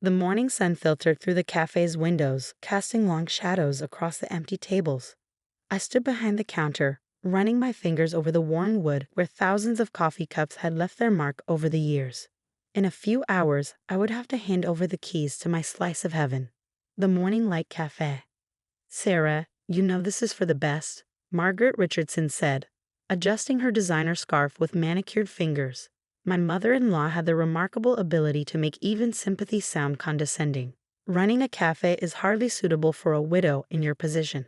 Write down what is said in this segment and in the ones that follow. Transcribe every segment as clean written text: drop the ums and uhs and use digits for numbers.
The morning sun filtered through the cafe's windows, casting long shadows across the empty tables. I stood behind the counter, running my fingers over the worn wood where thousands of coffee cups had left their mark over the years. In a few hours, I would have to hand over the keys to my slice of heaven, the Morning Light Cafe. "Sarah, you know this is for the best," Margaret Richardson said, adjusting her designer scarf with manicured fingers. My mother-in-law had the remarkable ability to make even sympathy sound condescending. "Running a cafe is hardly suitable for a widow in your position."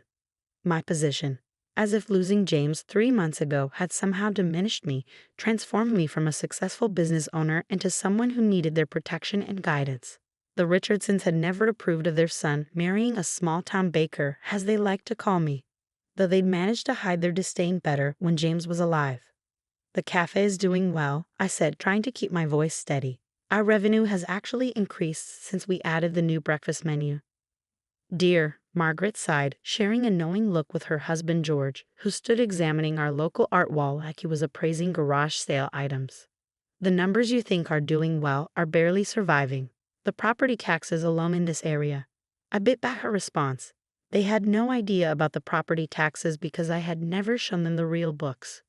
My position. As if losing James 3 months ago had somehow diminished me, transformed me from a successful business owner into someone who needed their protection and guidance. The Richardsons had never approved of their son marrying a small-town baker, as they liked to call me, though they'd managed to hide their disdain better when James was alive. "The cafe is doing well," I said, trying to keep my voice steady. "Our revenue has actually increased since we added the new breakfast menu." "Dear," Margaret sighed, sharing a knowing look with her husband George, who stood examining our local art wall like he was appraising garage sale items. "The numbers you think are doing well are barely surviving. The property taxes alone in this area." I bit back her response. They had no idea about the property taxes because I had never shown them the real books.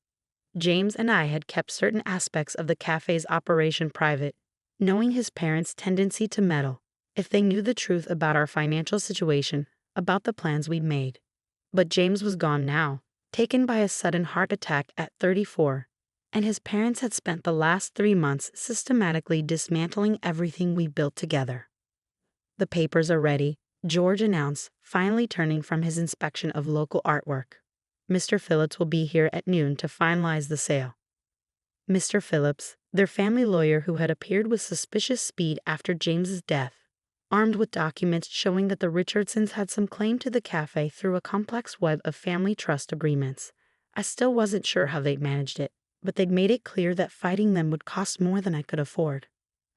James and I had kept certain aspects of the cafe's operation private, knowing his parents' tendency to meddle. If they knew the truth about our financial situation, about the plans we'd made. But James was gone now, taken by a sudden heart attack at 34, and his parents had spent the last 3 months systematically dismantling everything we built together. "The papers are ready," George announced, finally turning from his inspection of local artwork. "Mr. Phillips will be here at noon to finalize the sale." Mr. Phillips, their family lawyer who had appeared with suspicious speed after James's death, armed with documents showing that the Richardsons had some claim to the cafe through a complex web of family trust agreements. I still wasn't sure how they'd managed it, but they'd made it clear that fighting them would cost more than I could afford.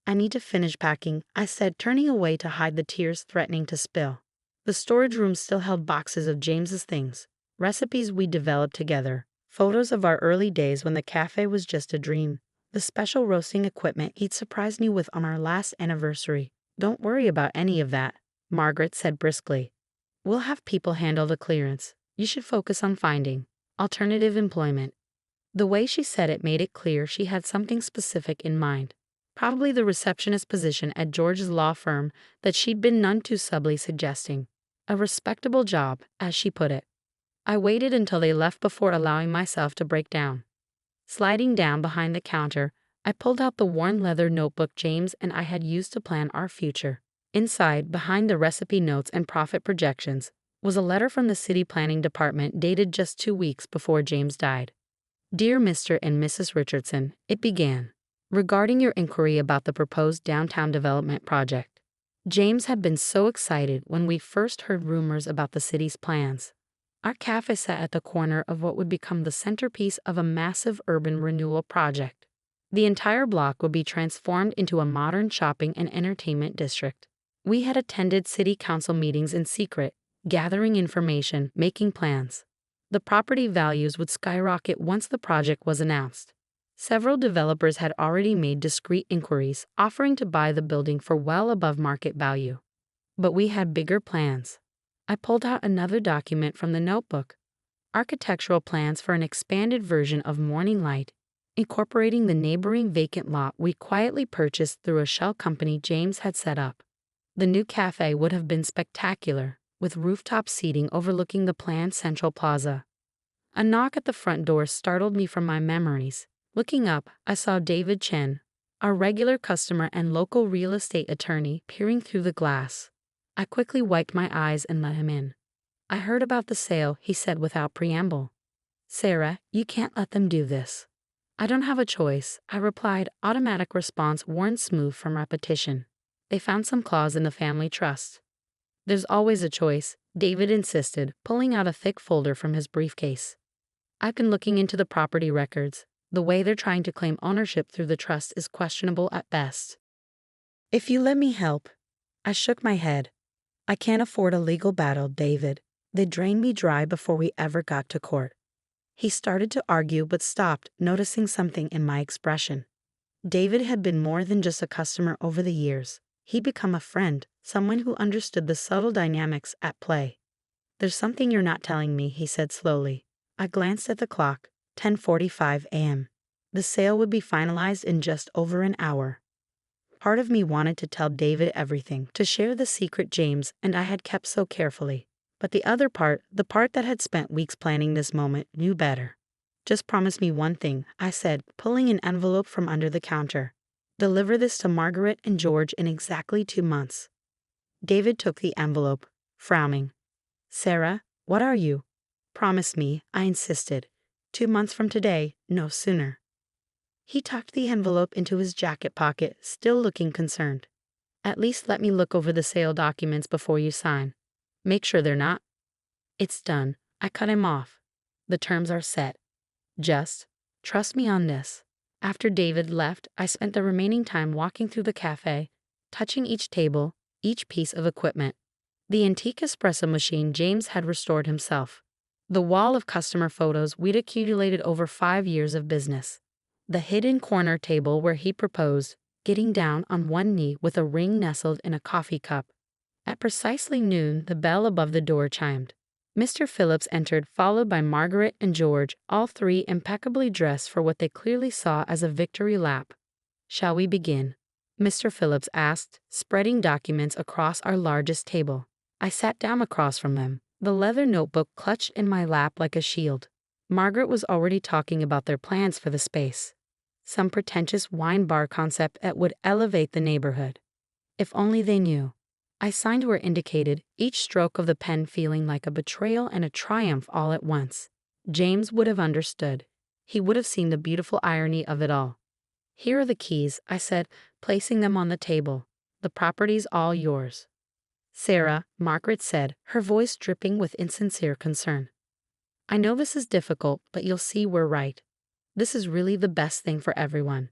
"I need to finish packing," I said, turning away to hide the tears threatening to spill. The storage room still held boxes of James's things, recipes we developed together, photos of our early days when the cafe was just a dream, the special roasting equipment he'd surprised me with on our last anniversary. "Don't worry about any of that," Margaret said briskly. "We'll have people handle the clearance. You should focus on finding alternative employment." The way she said it made it clear she had something specific in mind. Probably the receptionist position at George's law firm that she'd been none too subtly suggesting. A respectable job, as she put it. I waited until they left before allowing myself to break down. Sliding down behind the counter, I pulled out the worn leather notebook James and I had used to plan our future. Inside, behind the recipe notes and profit projections, was a letter from the city planning department dated just 2 weeks before James died. "Dear Mr. and Mrs. Richardson," it began, "regarding your inquiry about the proposed downtown development project. James had been so excited when we first heard rumors about the city's plans. Our cafe sat at the corner of what would become the centerpiece of a massive urban renewal project. The entire block would be transformed into a modern shopping and entertainment district. We had attended city council meetings in secret, gathering information, making plans. The property values would skyrocket once the project was announced. Several developers had already made discreet inquiries, offering to buy the building for well above market value. But we had bigger plans." I pulled out another document from the notebook. Architectural plans for an expanded version of Morning Light, incorporating the neighboring vacant lot we quietly purchased through a shell company James had set up. The new cafe would have been spectacular, with rooftop seating overlooking the planned central plaza. A knock at the front door startled me from my memories. Looking up, I saw David Chen, our regular customer and local real estate attorney, peering through the glass. I quickly wiped my eyes and let him in. "I heard about the sale," he said without preamble. "Sarah, you can't let them do this." "I don't have a choice," I replied, automatic response worn smooth from repetition. "They found some clause in the family trust." "There's always a choice," David insisted, pulling out a thick folder from his briefcase. "I've been looking into the property records. The way they're trying to claim ownership through the trust is questionable at best." "If you let me help." I shook my head. "I can't afford a legal battle, David. They drained me dry before we ever got to court." He started to argue but stopped, noticing something in my expression. David had been more than just a customer over the years. He'd become a friend, someone who understood the subtle dynamics at play. "There's something you're not telling me," he said slowly. I glanced at the clock, 10:45 a.m. The sale would be finalized in just over an hour. Part of me wanted to tell David everything, to share the secret James and I had kept so carefully. But the other part, the part that had spent weeks planning this moment, knew better. "Just promise me one thing," I said, pulling an envelope from under the counter. "Deliver this to Margaret and George in exactly 2 months." David took the envelope, frowning. "Sarah, what are you?" "Promise me," I insisted. 2 months from today, no sooner." He tucked the envelope into his jacket pocket, still looking concerned. "At least let me look over the sale documents before you sign. Make sure they're not." "It's done." I cut him off. "The terms are set. Just trust me on this." After David left, I spent the remaining time walking through the cafe, touching each table, each piece of equipment. The antique espresso machine James had restored himself. The wall of customer photos we'd accumulated over 5 years of business. The hidden corner table where he proposed, getting down on one knee with a ring nestled in a coffee cup. At precisely noon, the bell above the door chimed. Mr. Phillips entered, followed by Margaret and George, all three impeccably dressed for what they clearly saw as a victory lap. "Shall we begin?" Mr. Phillips asked, spreading documents across our largest table. I sat down across from them, the leather notebook clutched in my lap like a shield. Margaret was already talking about their plans for the space. Some pretentious wine bar concept that would elevate the neighborhood. If only they knew. I signed where indicated, each stroke of the pen feeling like a betrayal and a triumph all at once. James would have understood. He would have seen the beautiful irony of it all. "Here are the keys," I said, placing them on the table. "The property's all yours." "Sarah," Margaret said, her voice dripping with insincere concern. "I know this is difficult, but you'll see we're right. This is really the best thing for everyone."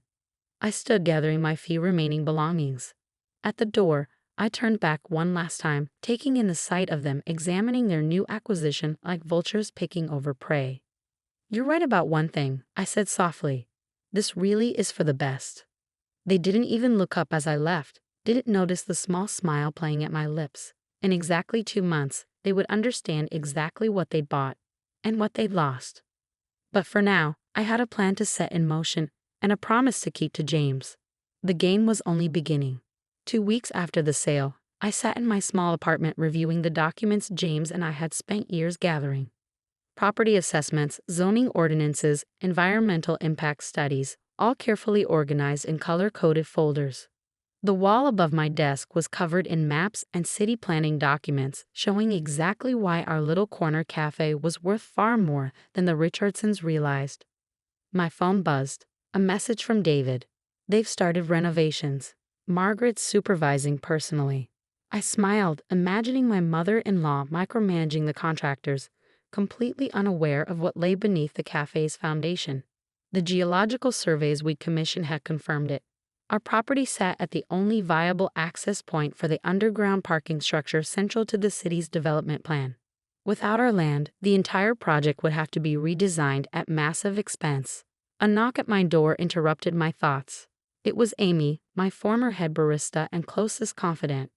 I stood gathering my few remaining belongings. At the door, I turned back one last time, taking in the sight of them examining their new acquisition like vultures picking over prey. "You're right about one thing," I said softly. "This really is for the best." They didn't even look up as I left, didn't notice the small smile playing at my lips. In exactly 2 months, they would understand exactly what they'd bought and what they'd lost. But for now, I had a plan to set in motion and a promise to keep to James. The game was only beginning. 2 weeks after the sale, I sat in my small apartment reviewing the documents James and I had spent years gathering. Property assessments, zoning ordinances, environmental impact studies, all carefully organized in color-coded folders. The wall above my desk was covered in maps and city planning documents showing exactly why our little corner cafe was worth far more than the Richardsons realized. My phone buzzed. A message from David. "They've started renovations. Margaret's supervising personally." I smiled, imagining my mother-in-law micromanaging the contractors, completely unaware of what lay beneath the cafe's foundation. The geological surveys we'd commissioned had confirmed it. Our property sat at the only viable access point for the underground parking structure central to the city's development plan. Without our land, the entire project would have to be redesigned at massive expense. A knock at my door interrupted my thoughts. It was Amy, my former head barista and closest confidant.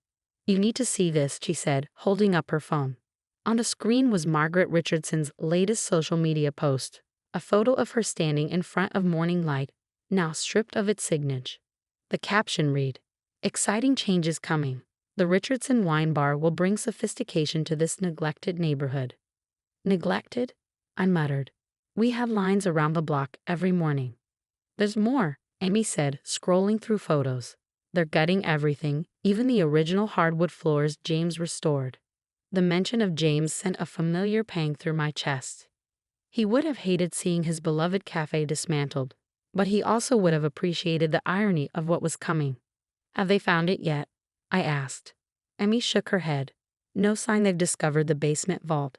"You need to see this," she said, holding up her phone. On the screen was Margaret Richardson's latest social media post, a photo of her standing in front of Morning Light, now stripped of its signage. The caption read, "Exciting changes coming. The Richardson Wine Bar will bring sophistication to this neglected neighborhood." "Neglected?" I muttered. "We have lines around the block every morning." "There's more," Amy said, scrolling through photos. "They're gutting everything, even the original hardwood floors James restored." The mention of James sent a familiar pang through my chest. He would have hated seeing his beloved cafe dismantled, but he also would have appreciated the irony of what was coming. "Have they found it yet?" I asked. Amy shook her head. "No sign they've discovered the basement vault.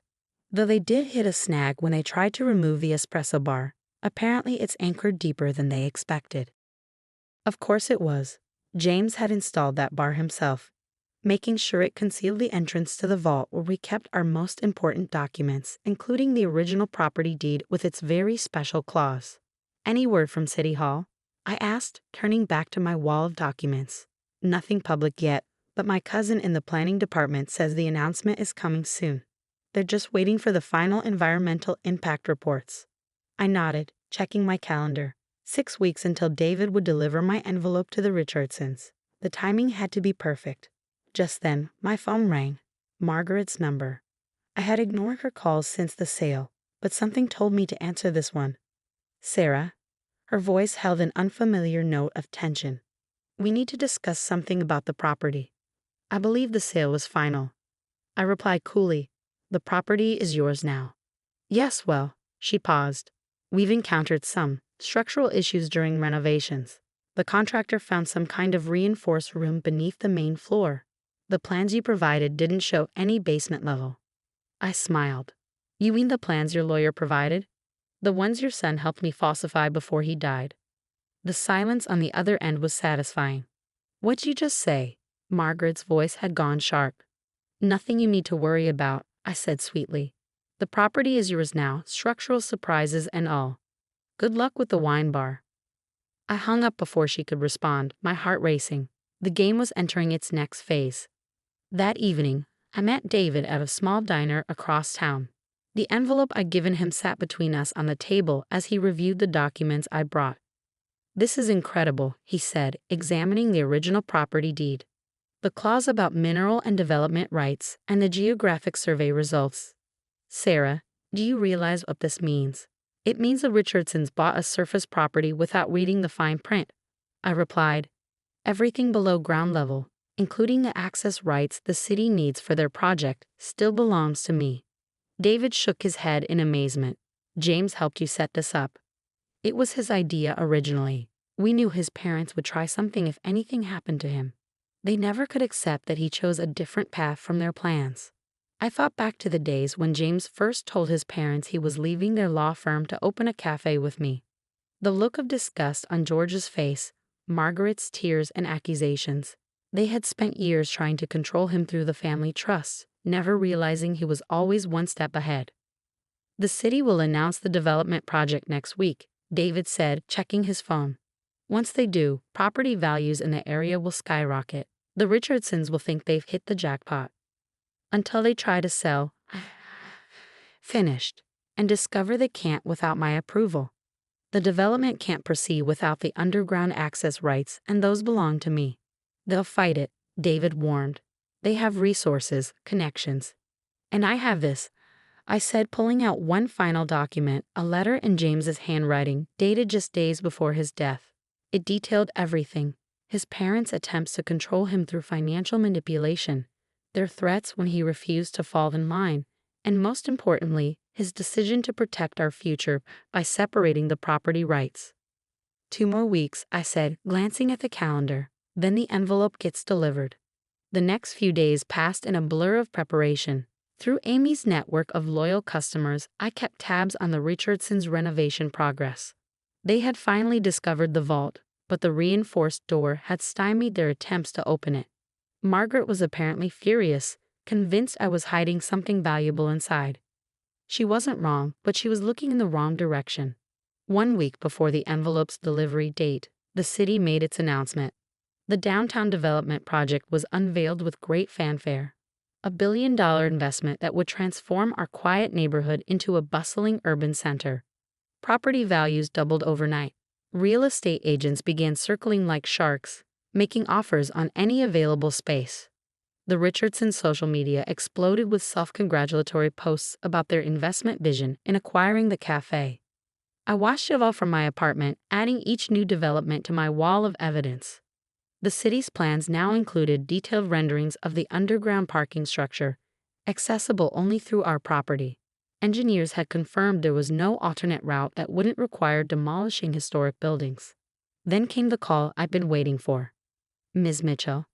Though they did hit a snag when they tried to remove the espresso bar. Apparently it's anchored deeper than they expected." Of course it was. James had installed that bar himself, making sure it concealed the entrance to the vault where we kept our most important documents, including the original property deed with its very special clause. "Any word from City Hall?" I asked, turning back to my wall of documents. Nothing public yet, but my cousin in the planning department says the announcement is coming soon. They're just waiting for the final environmental impact reports. I nodded, checking my calendar. 6 weeks until David would deliver my envelope to the Richardsons. The timing had to be perfect. Just then, my phone rang. Margaret's number. I had ignored her calls since the sale, but something told me to answer this one. Sarah. Her voice held an unfamiliar note of tension. We need to discuss something about the property. I believe the sale was final. I replied coolly, the property is yours now. Yes, well, she paused. We've encountered some structural issues during renovations. The contractor found some kind of reinforced room beneath the main floor. The plans you provided didn't show any basement level. I smiled. You mean the plans your lawyer provided? The ones your son helped me falsify before he died. The silence on the other end was satisfying. What'd you just say? Margaret's voice had gone sharp. Nothing you need to worry about, I said sweetly. The property is yours now, structural surprises and all. Good luck with the wine bar. I hung up before she could respond, my heart racing. The game was entering its next phase. That evening, I met David at a small diner across town. The envelope I'd given him sat between us on the table as he reviewed the documents I brought. This is incredible, he said, examining the original property deed. The clause about mineral and development rights and the geographic survey results. Sarah, do you realize what this means? It means the Richardsons bought a surface property without reading the fine print. I replied, everything below ground level, including the access rights the city needs for their project, still belongs to me. David shook his head in amazement. James helped you set this up. It was his idea originally. We knew his parents would try something if anything happened to him. They never could accept that he chose a different path from their plans. I thought back to the days when James first told his parents he was leaving their law firm to open a cafe with me. The look of disgust on George's face, Margaret's tears and accusations. They had spent years trying to control him through the family trust, never realizing he was always one step ahead. The city will announce the development project next week, David said, checking his phone. Once they do, property values in the area will skyrocket. The Richardsons will think they've hit the jackpot. Until they try to sell, finished, and discover they can't without my approval. The development can't proceed without the underground access rights, and those belong to me. They'll fight it, David warned. They have resources, connections. And I have this, I said, pulling out one final document, a letter in James's handwriting, dated just days before his death. It detailed everything. His parents' attempts to control him through financial manipulation, their threats when he refused to fall in line, and most importantly, his decision to protect our future by separating the property rights. 2 more weeks, I said, glancing at the calendar. Then the envelope gets delivered. The next few days passed in a blur of preparation. Through Amy's network of loyal customers, I kept tabs on the Richardsons' renovation progress. They had finally discovered the vault, but the reinforced door had stymied their attempts to open it. Margaret was apparently furious, convinced I was hiding something valuable inside. She wasn't wrong, but she was looking in the wrong direction. 1 week before the envelope's delivery date, the city made its announcement. The downtown development project was unveiled with great fanfare. A $1 billion investment that would transform our quiet neighborhood into a bustling urban center. Property values doubled overnight. Real estate agents began circling like sharks, making offers on any available space. The Richardson social media exploded with self-congratulatory posts about their investment vision in acquiring the cafe. I watched it all from my apartment, adding each new development to my wall of evidence. The city's plans now included detailed renderings of the underground parking structure, accessible only through our property. Engineers had confirmed there was no alternate route that wouldn't require demolishing historic buildings. Then came the call I'd been waiting for. Ms. Mitchell.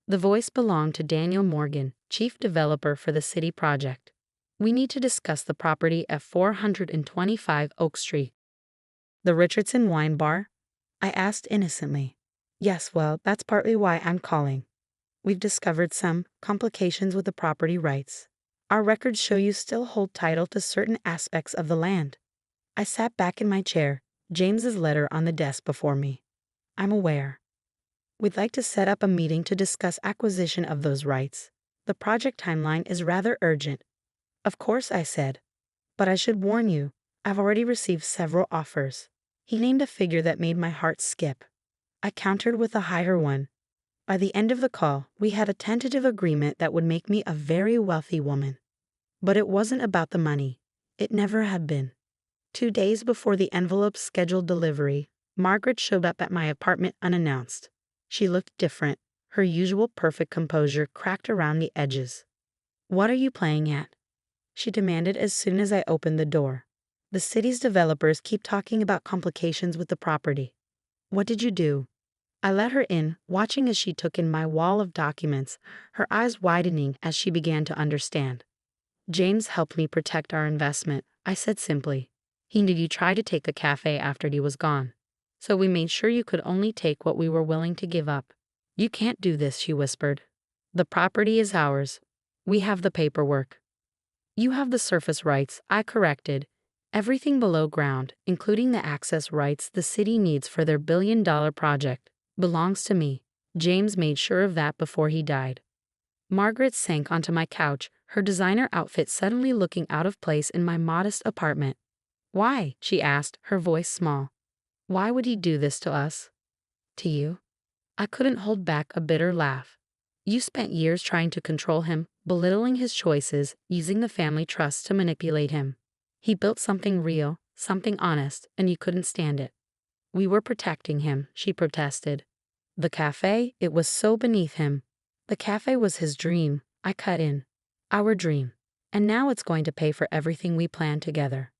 The voice belonged to Daniel Morgan, chief developer for the city project. We need to discuss the property at 425 Oak Street. The Richardson Wine Bar? I asked innocently. Yes, well, that's partly why I'm calling. We've discovered some complications with the property rights. Our records show you still hold title to certain aspects of the land. I sat back in my chair, James's letter on the desk before me. I'm aware. We'd like to set up a meeting to discuss acquisition of those rights. The project timeline is rather urgent. Of course, I said. But I should warn you, I've already received several offers. He named a figure that made my heart skip. I countered with a higher one. By the end of the call, we had a tentative agreement that would make me a very wealthy woman. But it wasn't about the money. It never had been. 2 days before the envelope's scheduled delivery, Margaret showed up at my apartment unannounced. She looked different, her usual perfect composure cracked around the edges. "What are you playing at?" she demanded as soon as I opened the door. "The city's developers keep talking about complications with the property." "What did you do?" I let her in, watching as she took in my wall of documents, her eyes widening as she began to understand. "James helped me protect our investment," I said simply. "He knew you tried to take the cafe after he was gone. So we made sure you could only take what we were willing to give up." "You can't do this," she whispered. "The property is ours. We have the paperwork." "You have the surface rights," I corrected. "Everything below ground, including the access rights the city needs for their billion-dollar project, belongs to me. James made sure of that before he died." Margaret sank onto my couch, her designer outfit suddenly looking out of place in my modest apartment. "Why?" she asked, her voice small. "Why would he do this to us?" "To you?" I couldn't hold back a bitter laugh. "You spent years trying to control him, belittling his choices, using the family trust to manipulate him. He built something real, something honest, and you couldn't stand it." "We were protecting him," she protested. "The cafe, it was so beneath him." "The cafe was his dream," I cut in. "Our dream. And now it's going to pay for everything we planned together."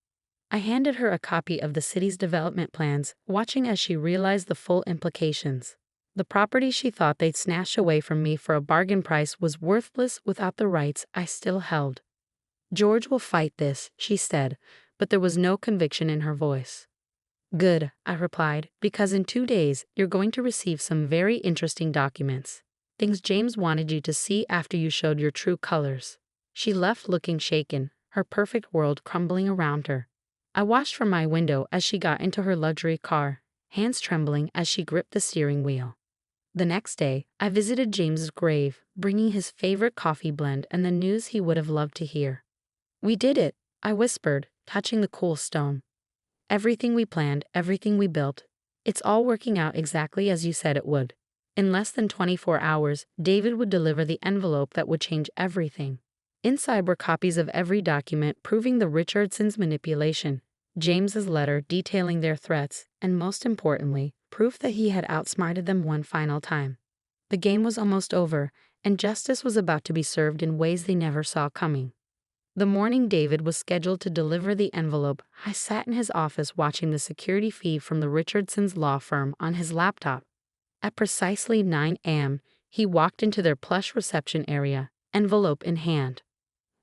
I handed her a copy of the city's development plans, watching as she realized the full implications. The property she thought they'd snatch away from me for a bargain price was worthless without the rights I still held. "George will fight this," she said, but there was no conviction in her voice. "Good," I replied, "because in 2 days you're going to receive some very interesting documents. Things James wanted you to see after you showed your true colors." She left looking shaken, her perfect world crumbling around her. I watched from my window as she got into her luxury car, hands trembling as she gripped the steering wheel. The next day, I visited James's grave, bringing his favorite coffee blend and the news he would have loved to hear. "We did it," I whispered, touching the cool stone. "Everything we planned, everything we built. It's all working out exactly as you said it would." In less than 24 hours, David would deliver the envelope that would change everything. Inside were copies of every document proving the Richardsons' manipulation, James's letter detailing their threats, and most importantly, proof that he had outsmarted them one final time. The game was almost over, and justice was about to be served in ways they never saw coming. The morning David was scheduled to deliver the envelope, I sat in his office watching the security feed from the Richardsons' law firm on his laptop. At precisely 9 a.m., he walked into their plush reception area, envelope in hand.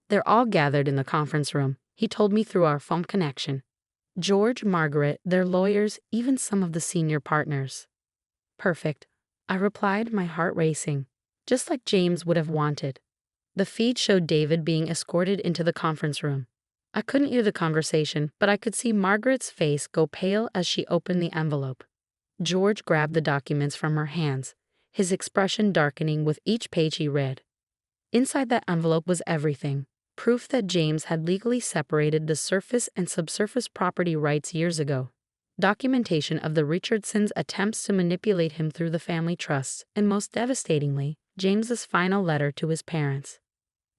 "They're all gathered in the conference room," he told me through our phone connection. "George, Margaret, their lawyers, even some of the senior partners." "Perfect," I replied, my heart racing. Just like James would have wanted. The feed showed David being escorted into the conference room. I couldn't hear the conversation, but I could see Margaret's face go pale as she opened the envelope. George grabbed the documents from her hands, his expression darkening with each page he read. Inside that envelope was everything. Proof that James had legally separated the surface and subsurface property rights years ago. Documentation of the Richardsons' attempts to manipulate him through the family trusts, and most devastatingly, James's final letter to his parents.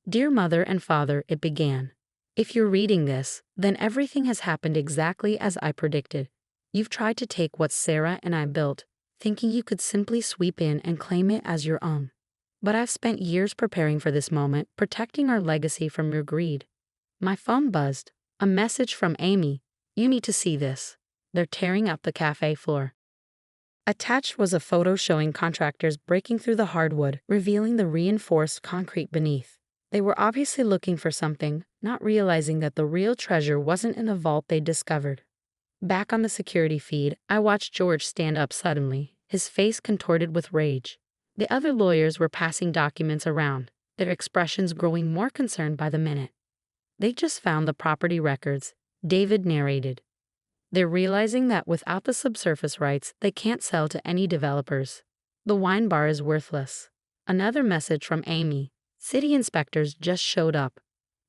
"Dear Mother and Father," it began. "If you're reading this, then everything has happened exactly as I predicted. You've tried to take what Sarah and I built, thinking you could simply sweep in and claim it as your own. But I've spent years preparing for this moment, protecting our legacy from your greed." My phone buzzed. A message from Amy. "You need to see this. They're tearing up the cafe floor." Attached was a photo showing contractors breaking through the hardwood, revealing the reinforced concrete beneath. They were obviously looking for something, not realizing that the real treasure wasn't in the vault they'd discovered. Back on the security feed, I watched George stand up suddenly, his face contorted with rage. The other lawyers were passing documents around, their expressions growing more concerned by the minute. "They just found the property records," David narrated. "They're realizing that without the subsurface rights, they can't sell to any developers. The wine bar is worthless. Another message from Amy. City inspectors just showed up.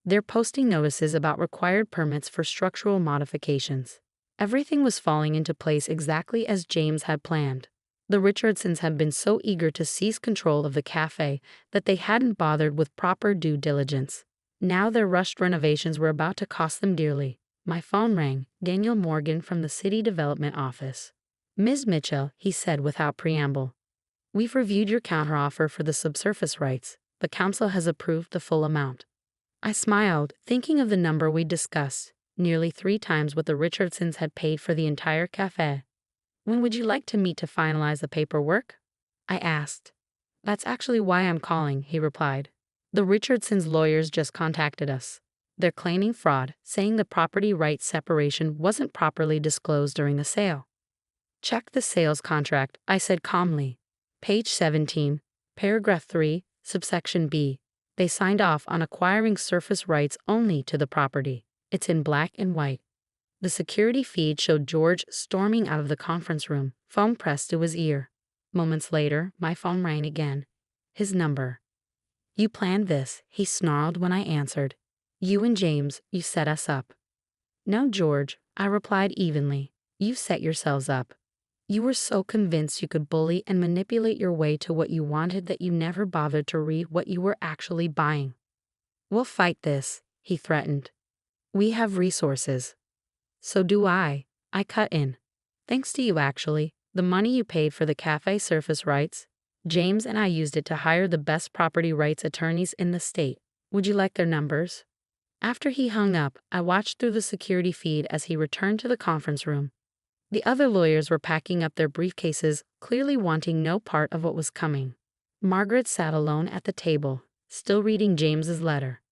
They're posting notices about required permits for structural modifications. Everything was falling into place exactly as James had planned. The Richardsons had been so eager to seize control of the cafe that they hadn't bothered with proper due diligence. Now their rushed renovations were about to cost them dearly. My phone rang. Daniel Morgan from the City Development Office. "Ms. Mitchell," he said without preamble. "We've reviewed your counteroffer for the subsurface rights. The council has approved the full amount." I smiled, thinking of the number we discussed, nearly 3 times what the Richardsons had paid for the entire cafe. "When would you like to meet to finalize the paperwork?" I asked. "That's actually why I'm calling," he replied. "The Richardsons' lawyers just contacted us. They're claiming fraud, saying the property rights separation wasn't properly disclosed during the sale." "Check the sales contract," I said calmly. Page 17, paragraph 3, subsection B. They signed off on acquiring surface rights only to the property. It's in black and white. The security feed showed George storming out of the conference room, phone pressed to his ear. Moments later, my phone rang again. His number. "You planned this," he snarled when I answered. "You and James, you set us up." "No, George," I replied evenly. "You set yourselves up. You were so convinced you could bully and manipulate your way to what you wanted that you never bothered to read what you were actually buying." "We'll fight this," he threatened. "We have resources." "So do I." I cut in. "Thanks to you, actually. The money you paid for the cafe surface rights, James and I used it to hire the best property rights attorneys in the state. Would you like their numbers?" After he hung up, I watched through the security feed as he returned to the conference room. The other lawyers were packing up their briefcases, clearly wanting no part of what was coming. Margaret sat alone at the table, still reading James's letter.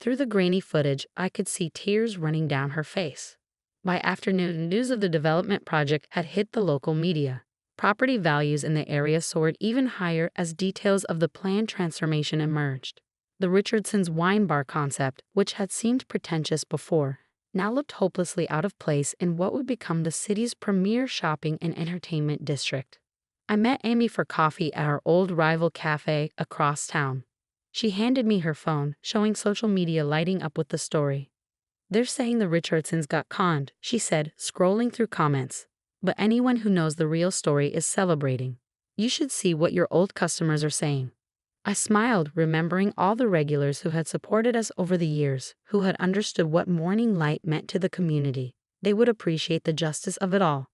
Through the grainy footage, I could see tears running down her face. By afternoon, news of the development project had hit the local media. Property values in the area soared even higher as details of the planned transformation emerged. The Richardsons' wine bar concept, which had seemed pretentious before, now looked hopelessly out of place in what would become the city's premier shopping and entertainment district. I met Amy for coffee at our old rival cafe across town. She handed me her phone, showing social media lighting up with the story. "They're saying the Richardsons got conned," she said, scrolling through comments. "But anyone who knows the real story is celebrating. You should see what your old customers are saying." I smiled, remembering all the regulars who had supported us over the years, who had understood what Morning Light meant to the community. They would appreciate the justice of it all.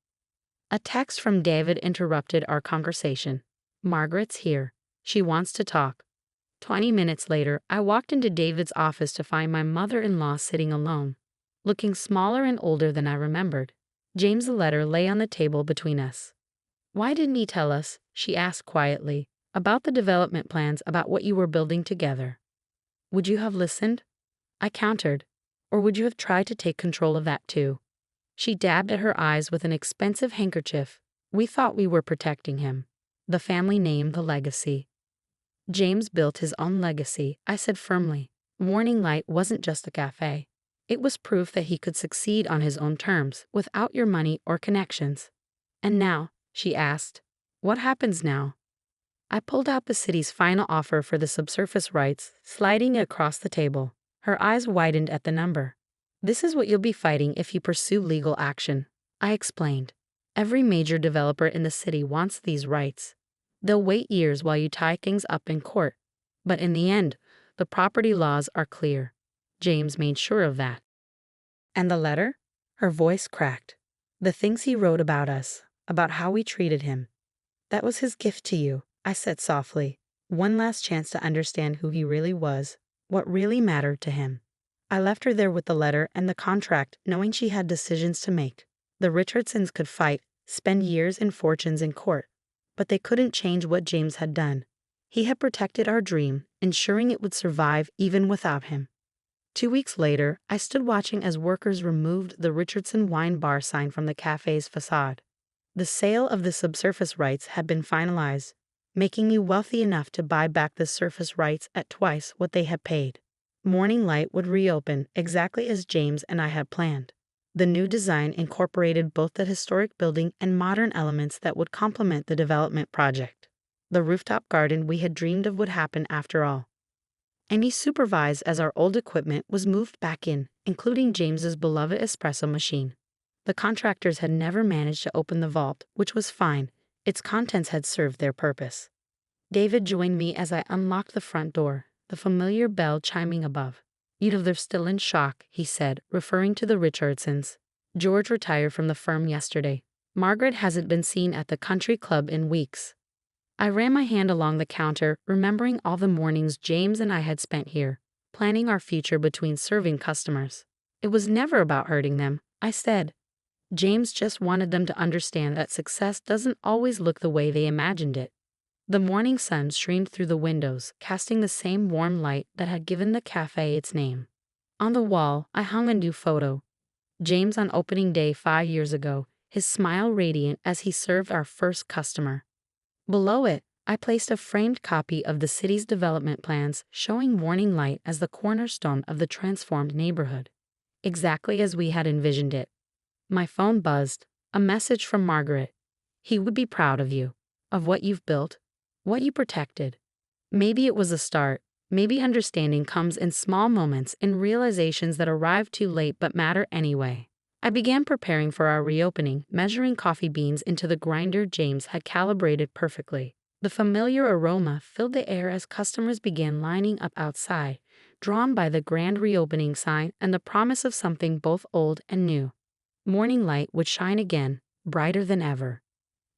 A text from David interrupted our conversation. "Margaret's here. She wants to talk." 20 minutes later, I walked into David's office to find my mother-in-law sitting alone, looking smaller and older than I remembered. James' letter lay on the table between us. "Why didn't he tell us," she asked quietly, "about the development plans, about what you were building together?" "Would you have listened?" I countered. "Or would you have tried to take control of that too?" She dabbed at her eyes with an expensive handkerchief. "We thought we were protecting him. The family name, the legacy." "James built his own legacy," I said firmly. Morning Light wasn't just a cafe. It was proof that he could succeed on his own terms, without your money or connections. "And now," she asked, "what happens now?" I pulled out the city's final offer for the subsurface rights, sliding it across the table. Her eyes widened at the number. "This is what you'll be fighting if you pursue legal action," I explained. "Every major developer in the city wants these rights. They'll wait years while you tie things up in court. But in the end, the property laws are clear. James made sure of that." "And the letter?" Her voice cracked. "The things he wrote about us, about how we treated him. That was his gift to you," I said softly. "One last chance to understand who he really was, what really mattered to him." I left her there with the letter and the contract, knowing she had decisions to make. The Richardsons could fight, spend years and fortunes in court, but they couldn't change what James had done. He had protected our dream, ensuring it would survive even without him. 2 weeks later, I stood watching as workers removed the Richardson wine bar sign from the cafe's facade. The sale of the subsurface rights had been finalized, making me wealthy enough to buy back the surface rights at twice what they had paid. Morning Light would reopen exactly as James and I had planned. The new design incorporated both the historic building and modern elements that would complement the development project. The rooftop garden we had dreamed of would happen after all. Amy supervised as our old equipment was moved back in, including James's beloved espresso machine. The contractors had never managed to open the vault, which was fine. Its contents had served their purpose. David joined me as I unlocked the front door, the familiar bell chiming above. "They're still in shock," he said, referring to the Richardsons. "George retired from the firm yesterday. Margaret hasn't been seen at the country club in weeks." I ran my hand along the counter, remembering all the mornings James and I had spent here, planning our future between serving customers. "It was never about hurting them," I said. "James just wanted them to understand that success doesn't always look the way they imagined it." The morning sun streamed through the windows, casting the same warm light that had given the cafe its name. On the wall, I hung a new photo. James on opening day 5 years ago, his smile radiant as he served our first customer. Below it, I placed a framed copy of the city's development plans showing Morning Light as the cornerstone of the transformed neighborhood. Exactly as we had envisioned it. My phone buzzed, a message from Margaret. "He would be proud of you, of what you've built, what you protected." Maybe it was a start. Maybe understanding comes in small moments, in realizations that arrive too late but matter anyway. I began preparing for our reopening, measuring coffee beans into the grinder James had calibrated perfectly. The familiar aroma filled the air as customers began lining up outside, drawn by the grand reopening sign and the promise of something both old and new. Morning Light would shine again, brighter than ever.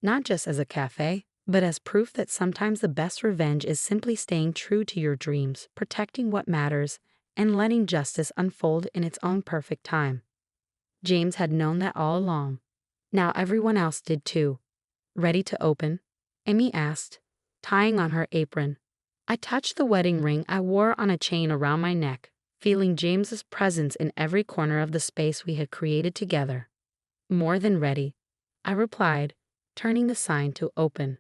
Not just as a cafe, but as proof that sometimes the best revenge is simply staying true to your dreams, protecting what matters, and letting justice unfold in its own perfect time. James had known that all along. Now everyone else did too. "Ready to open?" Amy asked, tying on her apron. I touched the wedding ring I wore on a chain around my neck, feeling James's presence in every corner of the space we had created together. "More than ready," I replied, turning the sign to open.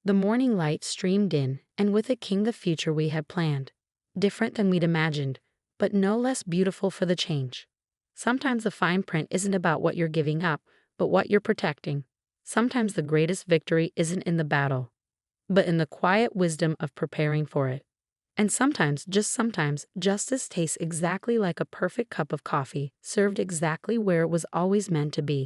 The morning light streamed in, and with it came the future we had planned. Different than we'd imagined, but no less beautiful for the change. Sometimes the fine print isn't about what you're giving up, but what you're protecting. Sometimes the greatest victory isn't in the battle, but in the quiet wisdom of preparing for it. And sometimes, just sometimes, justice tastes exactly like a perfect cup of coffee, served exactly where it was always meant to be.